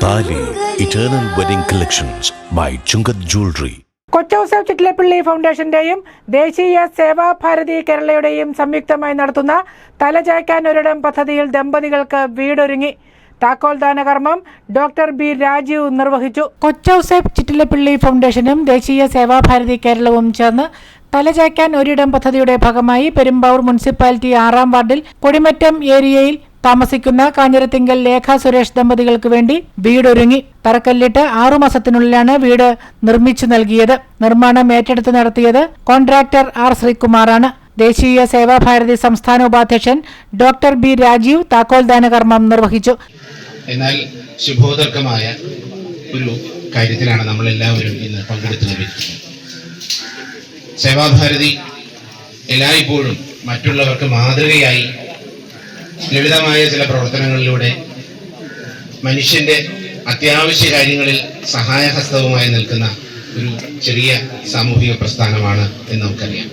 താലി eternal wedding collections by Chungath jewellery. Kochouseph Chittilappilly ഫൗണ്ടേഷന്റെയും ദേശീയ സേവാഭാരതി കേരളയുടെയും സംയുക്തമായി നടത്തുന്ന തലചായ്ക്കാൻ ഒരിടം പദ്ധതിയിൽ ദമ്പതികൾക്ക് വീടൊരുങ്ങി. താക്കോൽദാന കർമ്മം ഡോക്ടർ ബി രാജീവ് നിർവഹിച്ചു. കൊച്ചൗസേപ്പ് ചിറ്റിലപ്പള്ളി ഫൗണ്ടേഷനും ദേശീയ സേവാഭാരതി കേരളവും ചേർന്ന് തലചായ്ക്കാൻ ഒരിടം പദ്ധതിയുടെ ഭാഗമായി പെരുമ്പാവൂർ മുനിസിപ്പാലിറ്റി 6-ാം വാർഡിൽ കൊടിമറ്റം ഏരിയയിൽ താമസിക്കുന്ന കാഞ്ഞിരത്തിങ്കൽ ലേഖ സുരേഷ് ദമ്പതികൾക്ക് വേണ്ടി വീടൊരുങ്ങി. തറക്കല്ലിട്ട് 6 മാസത്തിനുള്ളിലാണ് വീട് നിർമ്മിച്ചു നൽകിയത്. നിർമ്മാണം ഏറ്റെടുത്ത് നടത്തിയത് കോൺട്രാക്ടർ ആർ ശ്രീകുമാറാണ്. ദേശീയ സേവാഭാരതി സംസ്ഥാന ഉപാധ്യക്ഷൻ ഡോക്ടർ ബി രാജീവ് താക്കോൽദാന കർമ്മം നിർവഹിച്ചു. എന്നാൽ ശുഭോദർക്കമായ ഒരു കാര്യത്തിലാണ് നമ്മളെല്ലാവരും ഇന്ന് പങ്കെടുത്തത്. സേവാഭാരതി എല്ലായ്പ്പോഴും മറ്റുള്ളവർക്ക് മാതൃകയായി ലളിതമായ ചില പ്രവർത്തനങ്ങളിലൂടെ മനുഷ്യന്റെ അത്യാവശ്യ കാര്യങ്ങളിൽ സഹായഹസ്തവുമായി നിൽക്കുന്ന ഒരു ചെറിയ സാമൂഹിക പ്രസ്ഥാനമാണ് എന്ന് നമുക്കറിയാം.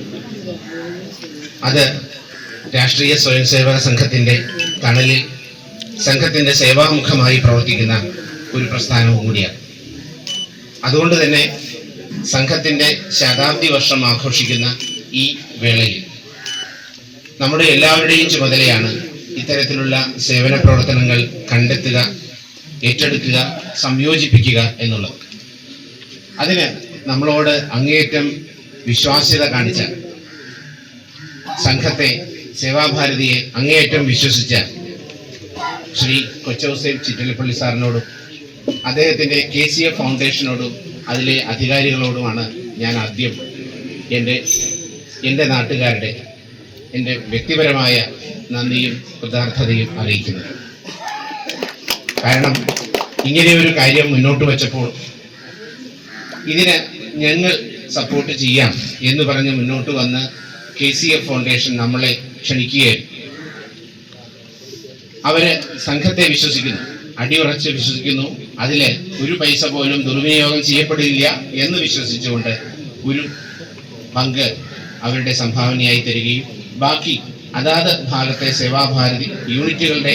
അത് രാഷ്ട്രീയ സ്വയം സേവക സംഘത്തിന്റെ തണലിൽ സംഘത്തിന്റെ സേവാമുഖമായി പ്രവർത്തിക്കുന്ന ഒരു പ്രസ്ഥാനവും കൂടിയാണ്. അതുകൊണ്ട് തന്നെ സംഘത്തിന്റെ ശതാബ്ദി വർഷം ആഘോഷിക്കുന്ന ഈ വേളയിൽ നമ്മുടെ എല്ലാവരുടെയും ചുമതലയാണ് ഇത്തരത്തിലുള്ള സേവന പ്രവർത്തനങ്ങൾ കണ്ടെത്തുക, ഏറ്റെടുക്കുക, സംയോജിപ്പിക്കുക എന്നുള്ളത്. അതിന് നമ്മളോട് അങ്ങേയറ്റം വിശ്വാസ്യത കാണിച്ച സംഘത്തെ, സേവാഭാരതിയെ അങ്ങേയറ്റം വിശ്വസിച്ച ശ്രീ കൊച്ചൗസേപ്പ് ചിറ്റിലപ്പള്ളി സാറിനോടും അദ്ദേഹത്തിൻ്റെ KCF ഫൗണ്ടേഷനോടും അതിലെ അധികാരികളോടുമാണ് ഞാൻ ആദ്യം എൻ്റെ നാട്ടുകാരുടെ എൻ്റെ വ്യക്തിപരമായ നന്ദിയും കൃതാർത്ഥതയും അറിയിക്കുന്നത്. കാരണം ഇങ്ങനെയൊരു കാര്യം മുന്നോട്ട് വെച്ചപ്പോൾ ഇതിന് ഞങ്ങൾ സപ്പോർട്ട് ചെയ്യാം എന്ന് പറഞ്ഞ് മുന്നോട്ട് വന്ന് KCF ഫൗണ്ടേഷൻ നമ്മളെ ക്ഷണിക്കുകയായിരുന്നു. അവര് സംഘത്തെ വിശ്വസിക്കുന്നു, അടിയുറച്ച് വിശ്വസിക്കുന്നു. അതില് ഒരു പൈസ പോലും ദുർവിനിയോഗം ചെയ്യപ്പെടില്ല എന്ന് വിശ്വസിച്ചുകൊണ്ട് ഒരു പങ്ക് അവരുടെ സംഭാവനയായി തരികയും ബാക്കി അതാത് ഭാഗത്തെ സേവാഭാരതി യൂണിറ്റുകളുടെ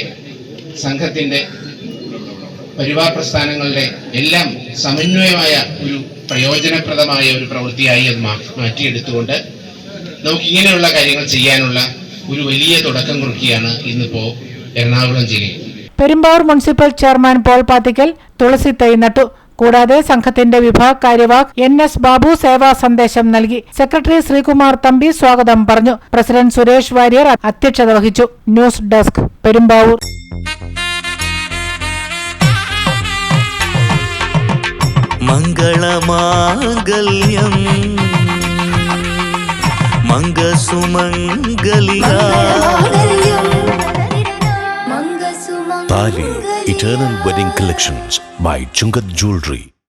സംഘത്തിന്റെ പരിവാർ പ്രസ്ഥാനങ്ങളുടെ എല്ലാം സമന്വയമായ ഒരു പ്രയോജനപ്രദമായ ഒരു പ്രവൃത്തിയായി അത് മാറ്റിയെടുത്തുകൊണ്ട് നമുക്കിങ്ങനെയുള്ള കാര്യങ്ങൾ ചെയ്യാനുള്ള ഒരു വലിയ തുടക്കം കുറിക്കുകയാണ് ഇന്നിപ്പോ എറണാകുളം ജില്ലയിൽ. പെരുമ്പാവൂർ മുനിസിപ്പൽ ചെയർമാൻ പോൾ പാത്തിക്കൽ തുളസി തൈ നട്ടു. കൂടാതെ സംഘത്തിന്റെ വിഭാഗ് കാര്യവാഹ് NS ബാബു സേവാ സന്ദേശം നൽകി. സെക്രട്ടറി ശ്രീകുമാർ തമ്പി സ്വാഗതം പറഞ്ഞു. പ്രസിഡന്റ് സുരേഷ് വാര്യർ അധ്യക്ഷത വഹിച്ചു. News desk, Perumbavoor. മംഗളമാംഗല്യം മംഗസുമംഗലികാ. Thali eternal wedding collections by Chungath jewellery.